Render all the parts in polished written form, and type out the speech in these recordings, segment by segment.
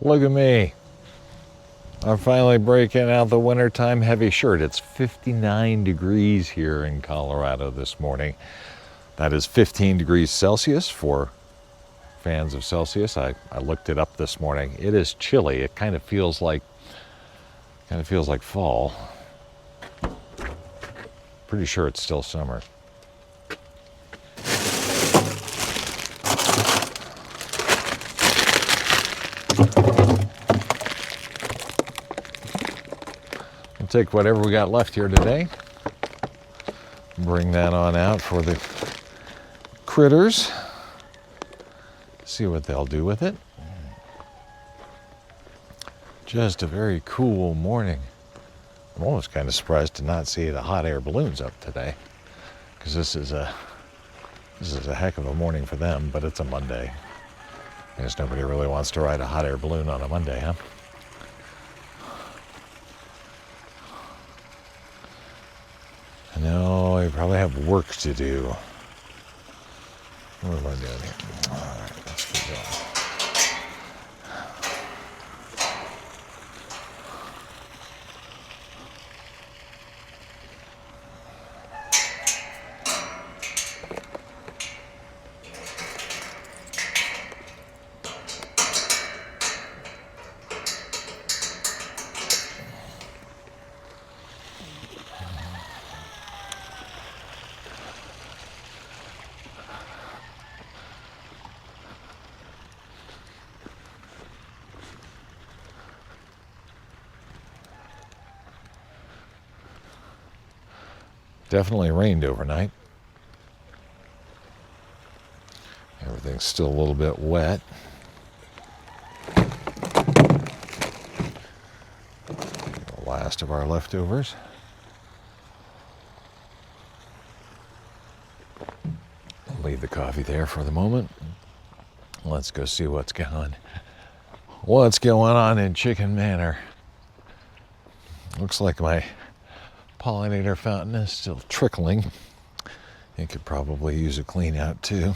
Look at me. I'm finally breaking out the wintertime heavy shirt. It's 59 degrees here in Colorado this morning. That is 15 degrees Celsius for fans of Celsius. I looked it up this morning. It is chilly. It kind of feels like fall. Pretty sure it's still summer. We'll take whatever we got left here today. Bring that on out for the critters. See what they'll do with it. Just a very cool morning. I'm almost kind of surprised to not see the hot air balloons up today, because this is a heck of a morning for them, but it's a Monday. I guess nobody really wants to ride a hot air balloon on a Monday, huh? I know I probably have work to do. What am I doing here? All right, let's get going. Definitely rained overnight. Everything's still a little bit wet. The last of our leftovers. Leave the coffee there for the moment. Let's go see what's going on in Chicken Manor. Looks like my pollinator fountain is still trickling. It could probably use a clean out too.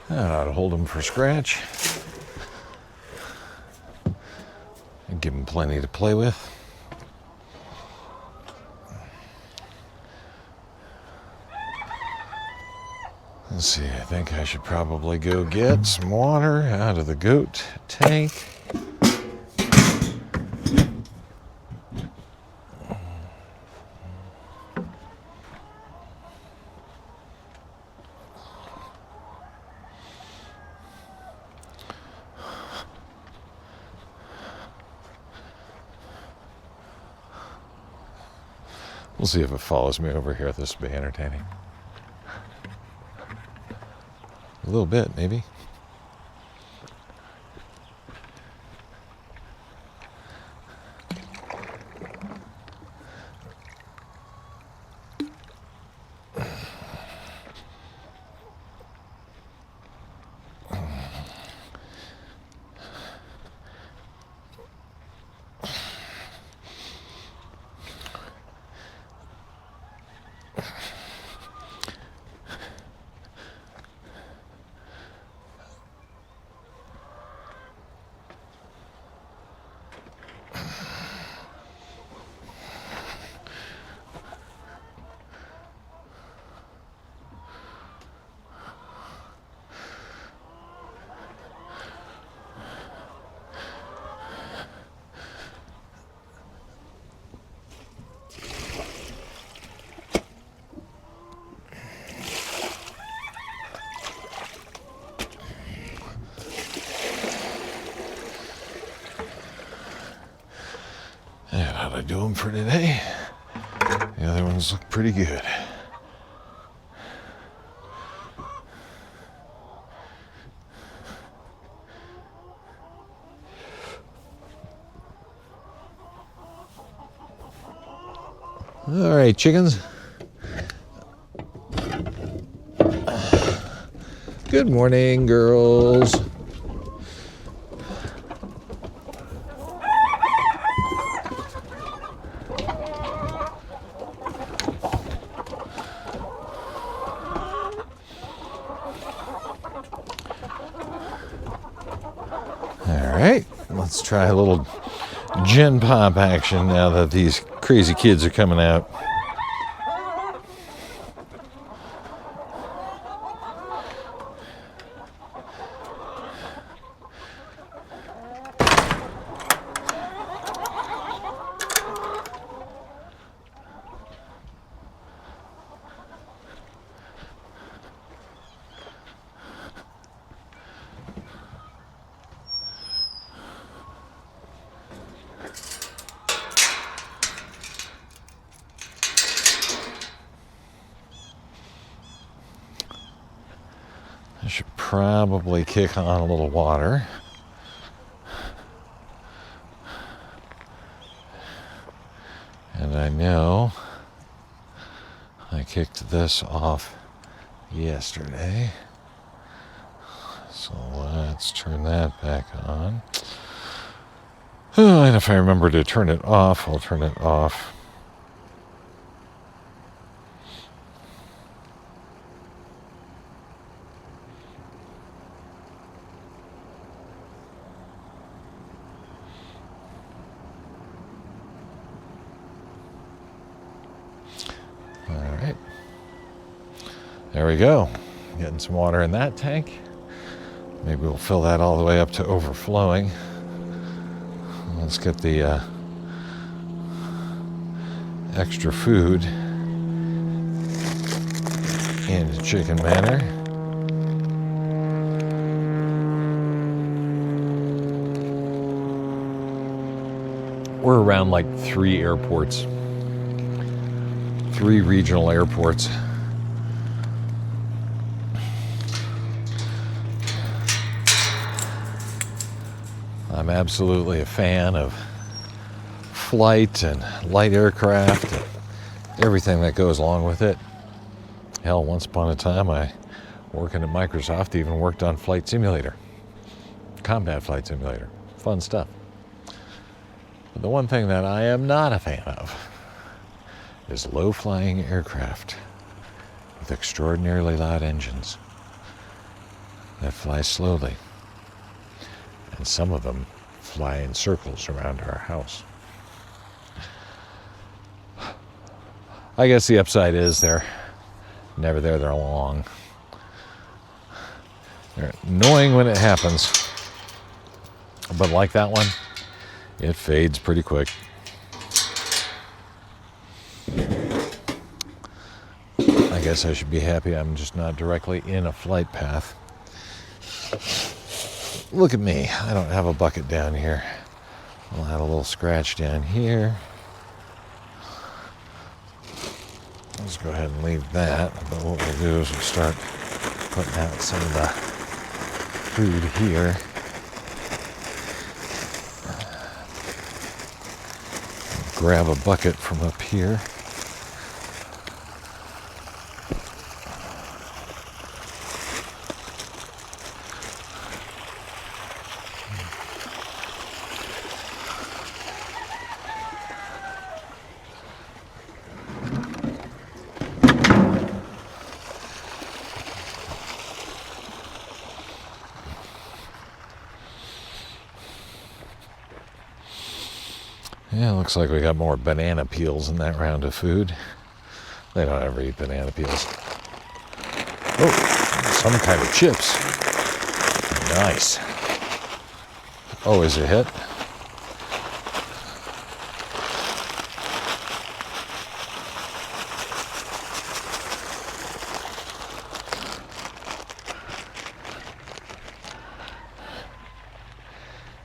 That ought to hold them for scratch. And give them plenty to play with. Let's see, I think I should probably go get some water out of the goat tank. We'll see if it follows me over here. This will be entertaining. A little bit, maybe. And how'd I do them for today? The other ones look pretty good. All right, chickens. Good morning, girls. All right, let's try a little Gen Pop action now that these crazy kids are coming out. I should probably kick on a little water. And I know I kicked this off yesterday. So let's turn that back on. And if I remember to turn it off, I'll turn it off. All right, there we go. Getting some water in that tank. Maybe we'll fill that all the way up to overflowing. Let's get the extra food into chicken manor. We're around like 3 airports. 3 regional airports. I'm absolutely a fan of flight and light aircraft and everything that goes along with it. Hell, once upon a time, I, working at Microsoft, even worked on Flight Simulator, Combat Flight Simulator. Fun stuff. But the one thing that I am not a fan of is low-flying aircraft with extraordinarily loud engines that fly slowly. And some of them fly in circles around our house. I guess the upside is they're never there they're long. They're annoying when it happens. But like that one, it fades pretty quick. I guess I should be happy I'm just not directly in a flight path. Look at me. I don't have a bucket down here. I'll have a little scratch down here. Let's go ahead and leave that. But what we'll do is we'll start putting out some of the food here. Grab a bucket from up here. Yeah, looks like we got more banana peels in that round of food. They don't ever eat banana peels. Oh, some kind of chips. Nice. Always a hit.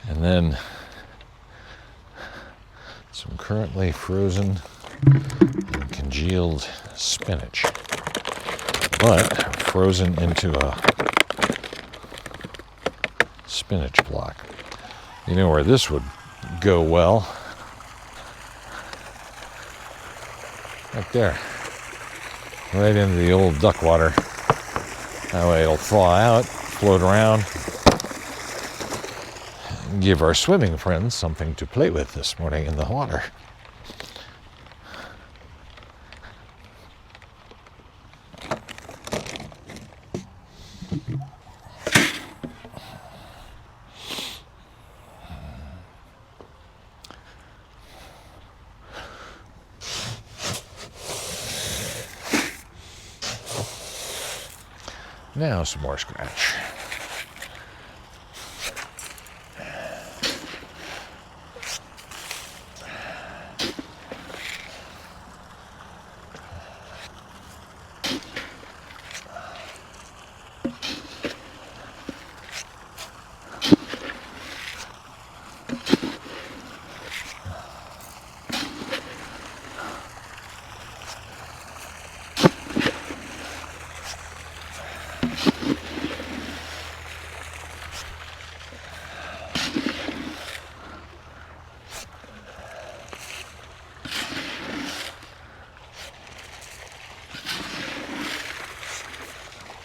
And then some currently frozen and congealed spinach, but frozen into a spinach block. You know where this would go well? Right there. Right into the old duck water. That way it'll thaw out, float around, give our swimming friends something to play with this morning in the water. Now some more scratch.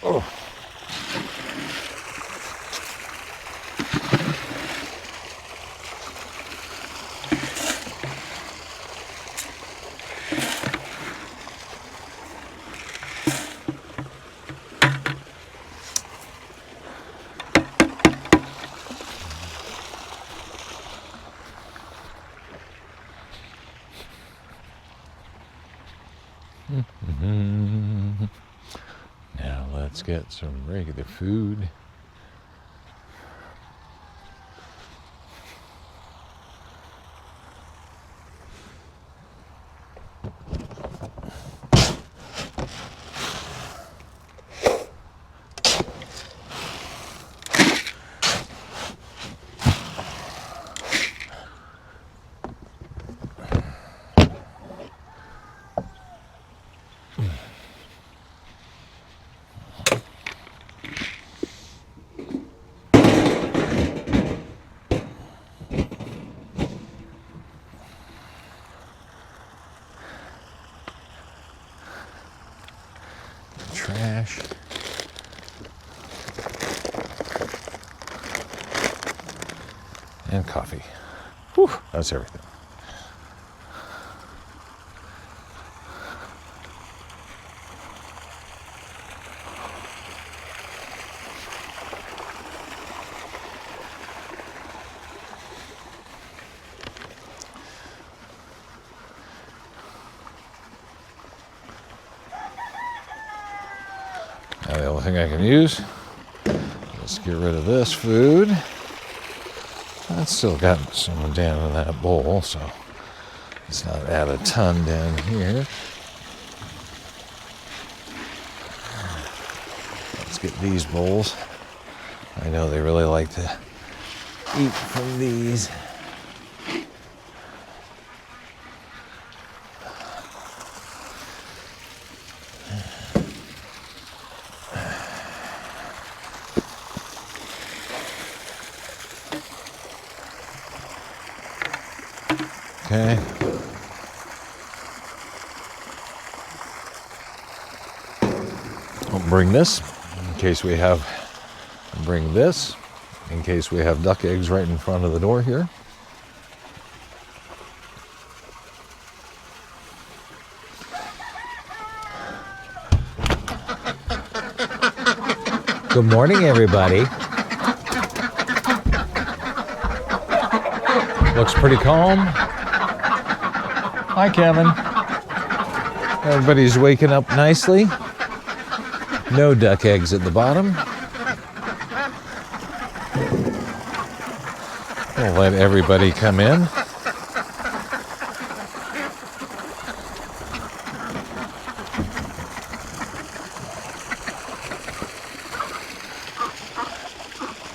Oh. Now let's get some regular food. Trash. And coffee. Whew, that's everything. Now the only thing I can use, let's get rid of this food. I've still got some down in that bowl, so let's not add a ton down here. Let's get these bowls. I know they really like to eat from these. Okay. I'll bring this in case we have, bring this in case we have duck eggs right in front of the door here. Good morning, everybody. Looks pretty calm. Hi, Kevin. Everybody's waking up nicely. No duck eggs at the bottom. We'll let everybody come in.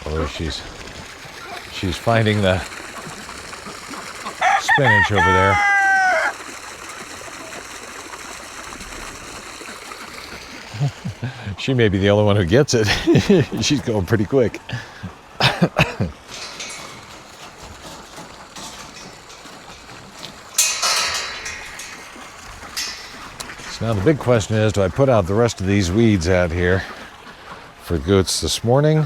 Oh, she's finding the spinach over there. She may be the only one who gets it. She's going pretty quick. So now the big question is, do I put out the rest of these weeds out here for goats this morning?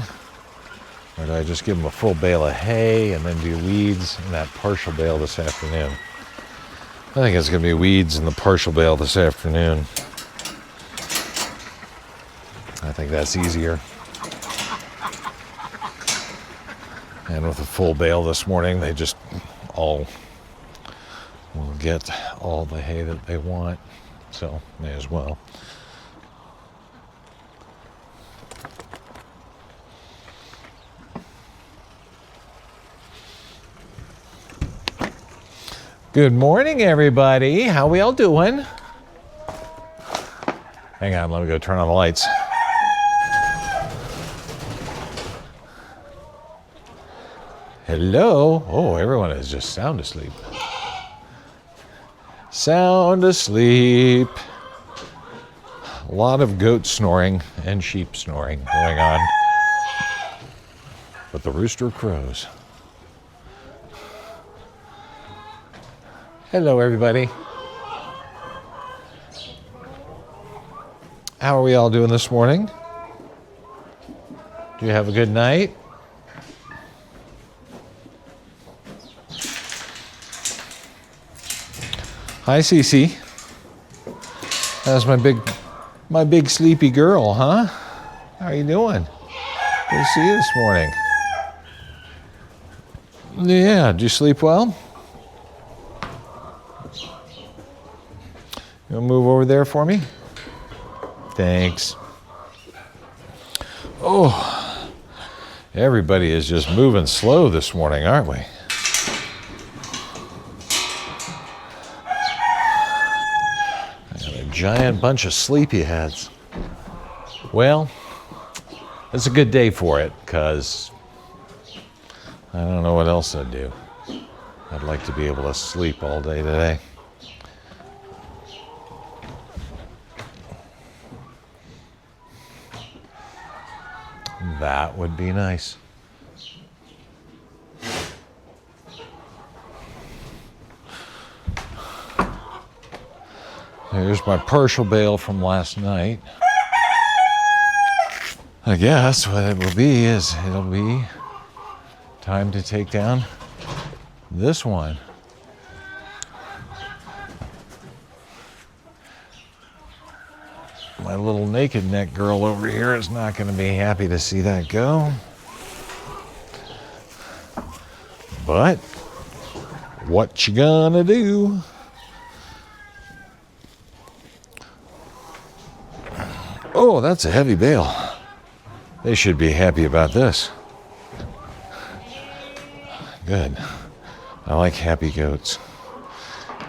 Or do I just give them a full bale of hay and then do weeds in that partial bale this afternoon? I think it's going to be weeds in the partial bale this afternoon. I think that's easier. And with a full bale this morning, they just all will get all the hay that they want. So, may as well. Good morning, everybody. How we all doing? Hang on, let me go turn on the lights. Hello. Oh, everyone is just sound asleep. Sound asleep. A lot of goat snoring and sheep snoring going on. But the rooster crows. Hello, everybody. How are we all doing this morning? Do you have a good night? Hi, Cece. That's my big sleepy girl, huh? How are you doing? Good to see you this morning. Yeah, did you sleep well? You want to move over there for me? Thanks. Oh, everybody is just moving slow this morning, aren't we? Giant bunch of sleepyheads. Well, it's a good day for it, because I don't know what else I'd do. I'd like to be able to sleep all day today. That would be nice. Here's my partial bale from last night. I guess what it will be is it'll be time to take down this one. My little naked neck girl over here is not going to be happy to see that go. But what you gonna do? Oh, that's a heavy bale. They should be happy about this. Good. I like happy goats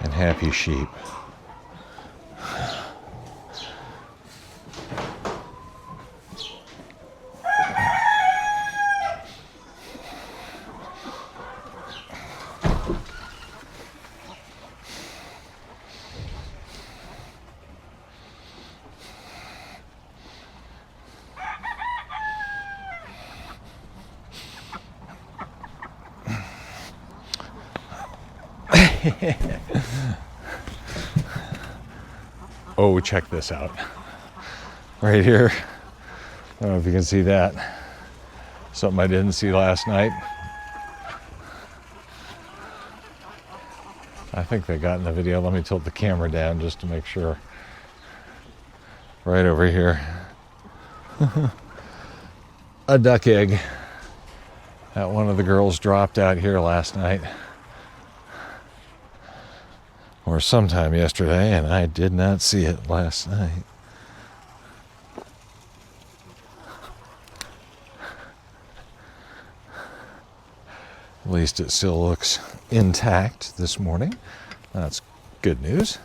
and happy sheep. Oh, check this out. Right here. I don't know if you can see that. Something I didn't see last night. I think they got in the video. Let me tilt the camera down just to make sure. Right over here. A duck egg that one of the girls dropped out here last night. Or sometime yesterday, and I did not see it last night. At least it still looks intact this morning. That's good news.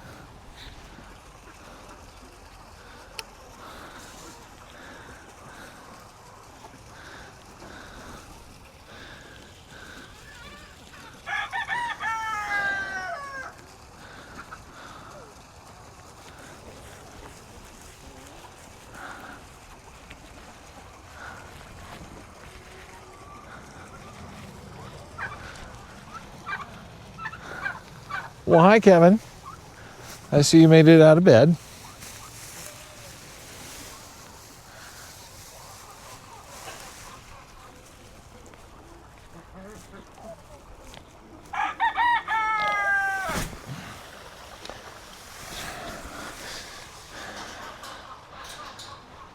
Well, hi, Kevin. I see you made it out of bed.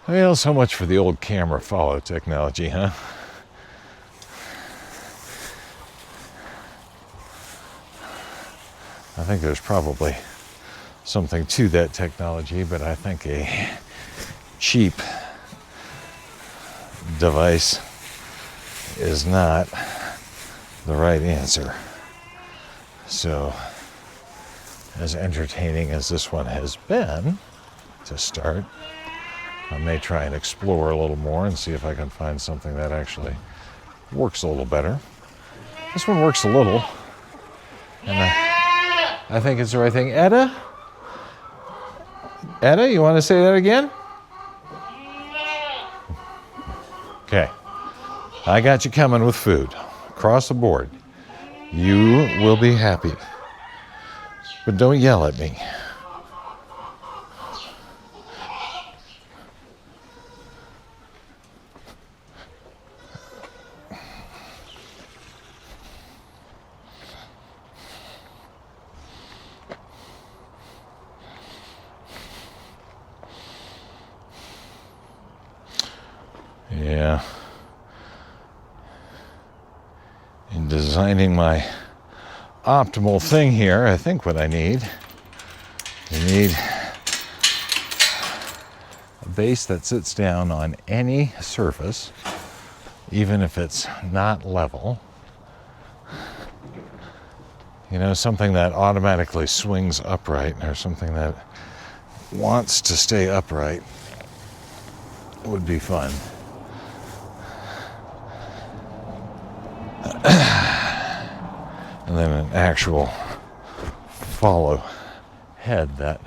Well, so much for the old camera follow technology, huh? I think there's probably something to that technology, but I think a cheap device is not the right answer. So, as entertaining as this one has been to start, I may try and explore a little more and see if I can find something that actually works a little better. This one works a little, and I think it's the right thing. Etta? Etta, you want to say that again? Okay. I got you coming with food. Across the board. You will be happy. But don't yell at me. Yeah. In designing my optimal thing here, I think what I need, a base that sits down on any surface, even if it's not level. You know, something that automatically swings upright, or something that wants to stay upright would be fun. And then an actual follow head that,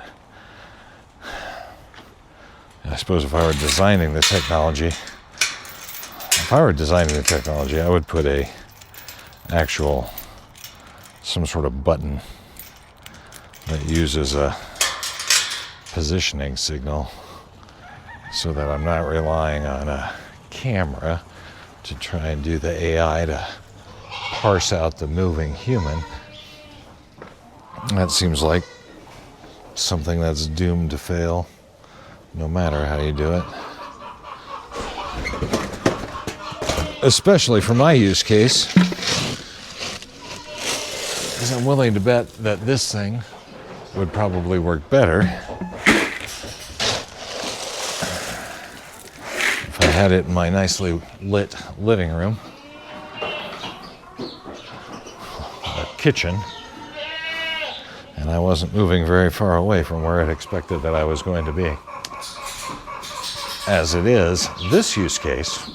I suppose if I were designing the technology, I would put some sort of button that uses a positioning signal so that I'm not relying on a camera to try and do the AI to parse out the moving human. That seems like something that's doomed to fail, no matter how you do it. Especially for my use case, because I'm willing to bet that this thing would probably work better if I had it in my nicely lit living room. Kitchen, and I wasn't moving very far away from where it expected that I was going to be. As it is, this use case,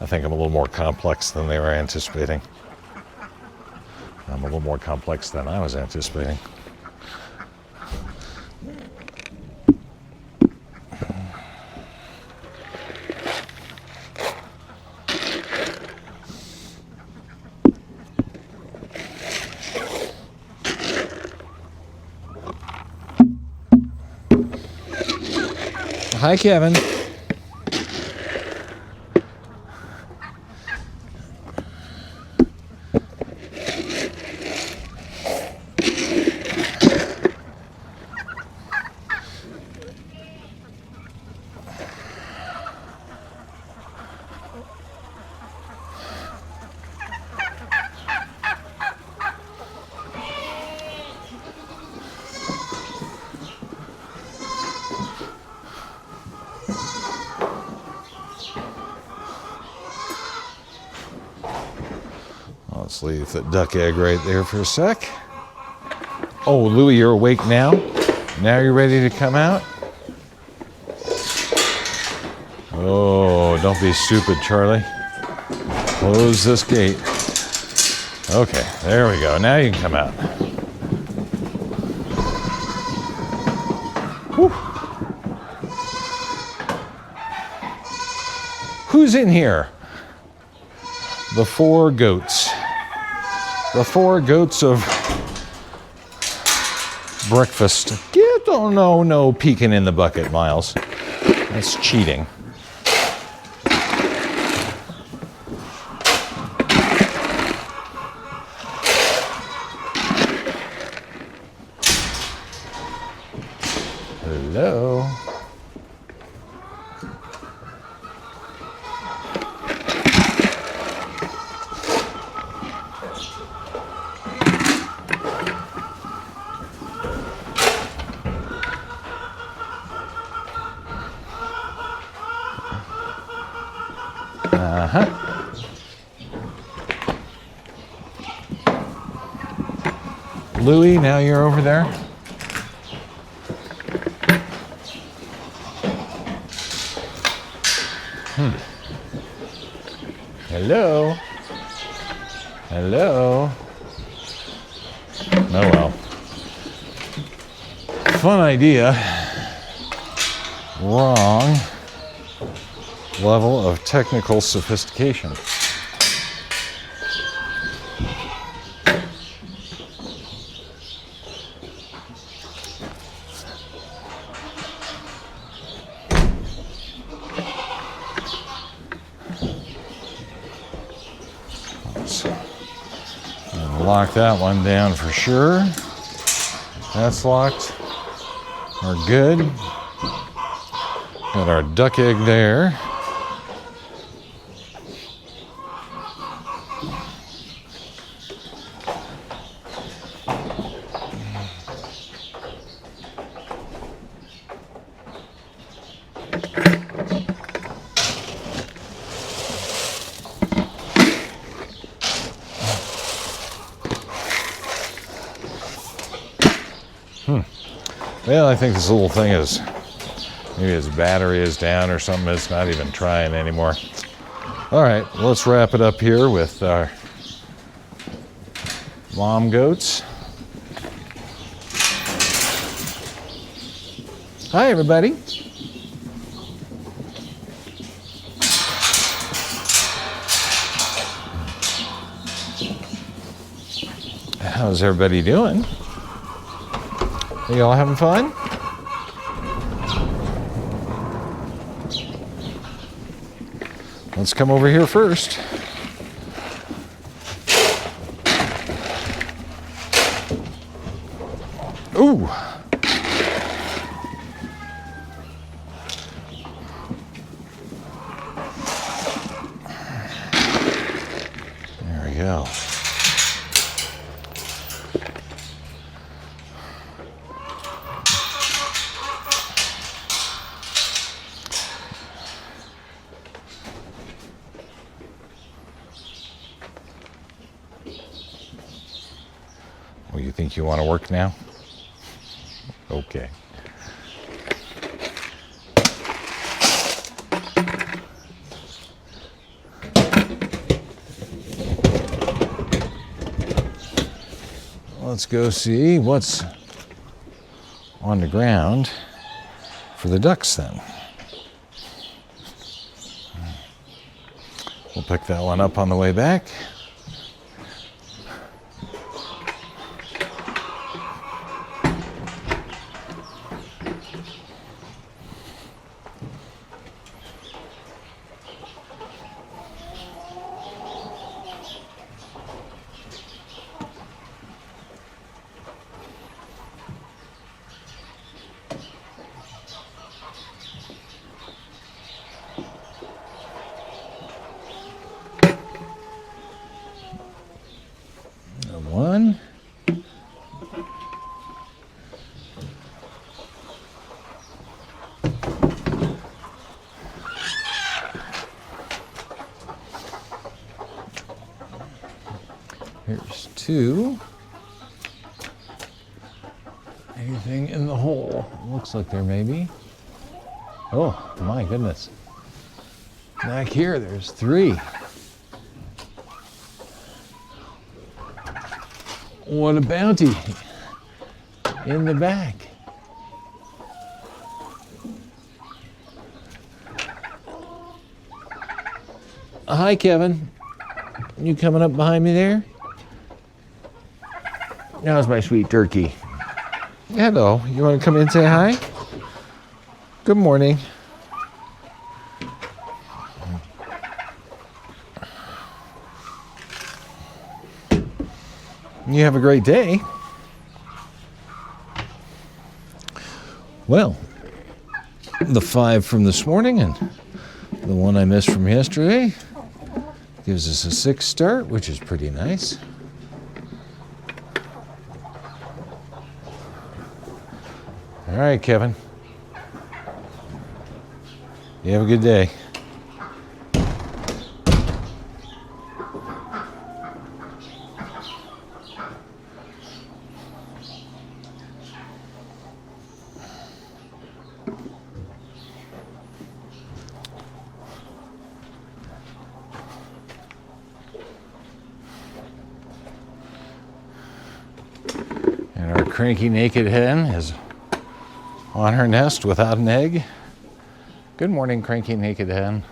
I think I'm a little more complex than they were anticipating. I'm a little more complex than I was anticipating. Hi, Kevin. Let's leave the duck egg right there for a sec. Oh, Louie, you're awake now? Now you're ready to come out? Oh, don't be stupid, Charlie. Close this gate. Okay, there we go. Now you can come out. Whew. Who's in here? The 4 goats. The 4 goats of breakfast. No peeking in the bucket, Miles. That's cheating. Hello. Louie, now you're over there. Hello. Hello. Oh well. Fun idea. Wrong level of technical sophistication. Lock that one down for sure. That's locked. We're good. Got our duck egg there. Well, I think this little thing is, maybe its battery is down or something. It's not even trying anymore. All right, let's wrap it up here with our mom goats. Hi, everybody. How's everybody doing? Are you all having fun? Let's come over here first. Ooh. There we go. Well, you think you want to work now? Okay. Let's go see what's on the ground for the ducks then. We'll pick that one up on the way back. one. Here's two. Anything in the hole? Looks like there may be. Oh, my goodness. Back here, there's three. What a bounty in the back. Hi, Kevin. You coming up behind me there? How's my sweet turkey? Hello. You want to come in and say hi? Good morning. You have a great day. Well, the 5 from this morning and the one I missed from yesterday gives us a 6 start, which is pretty nice. All right, Kevin. You have a good day. And our cranky naked hen is on her nest without an egg. Good morning, cranky naked hen.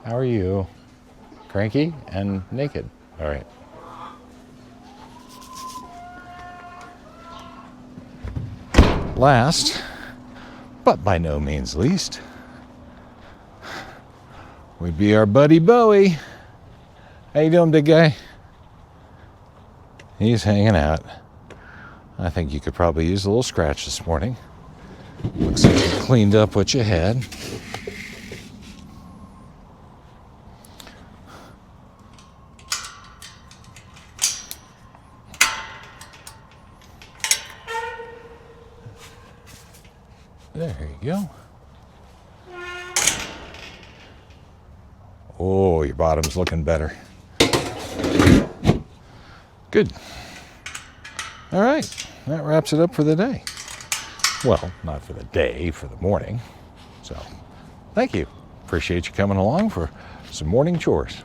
How are you? Cranky and naked. All right. Last, but by no means least, would be our buddy Bowie. How you doing, big guy? He's hanging out. I think you could probably use a little scratch this morning. Looks like you cleaned up what you had. There you go. Oh, your bottom's looking better. Good. All right, that wraps it up for the day. Well, not for the day, for the morning. So, thank you. Appreciate you coming along for some morning chores.